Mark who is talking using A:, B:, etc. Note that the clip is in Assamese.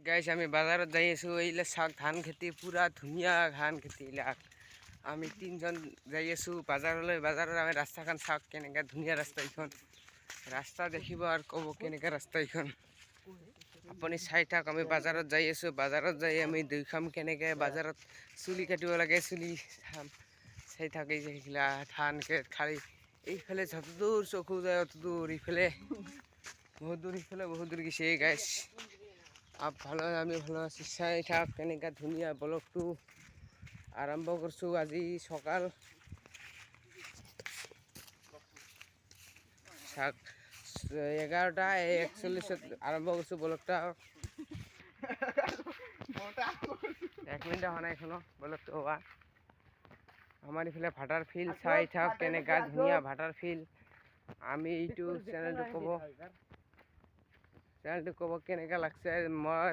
A: গাইছ আমি বাজাৰত যাই আছোঁ। এইবিলাক চাওক ধান খেতি পুৰা ধুনীয়া ধান খেতি এইবিলাক। আমি তিনিজন যাই আছোঁ বাজাৰলৈ। বাজাৰত আমি ৰাস্তাখন চাওক কেনেকৈ ধুনীয়া ৰাস্তা এইখন। ৰাস্তা দেখিব আৰু ক'ব কেনেকৈ ৰাস্তা এইখন। আপুনি চাই থাক। আমি বাজাৰত যাই আছোঁ। বাজাৰত যাই আমি দেখাম কেনেকৈ বাজাৰত চুলি কাটিব লাগে। চুলি চাম চাই থাক। এই যে সেইগিলা ধান খেত খালি এইফালে যতদূৰ চকু যায় অতদূৰ। ইফালে বহুত দূৰ, ইফালে বহুত দূৰ গেছে গাইছ। ভালো আমি ভালো আছি। চাই থাক কেনেকৈ ধুনীয়া ব্লগটো আৰম্ভ কৰিছোঁ আজি সকাল। চাওক 11:41 আৰম্ভ কৰিছোঁ ব্লগটা। 1 মিনিট হোৱা নাই এখনো ব্লগটো হোৱা। আমাৰ ইফালে ভাটাৰ ফিল্ড চাই থাক কেনেকৈ ধুনীয়া ভাটাৰ ফিল্ড। আমি এইটো চেনেলটো ক'ব কেনেকৈ লাগছে। মই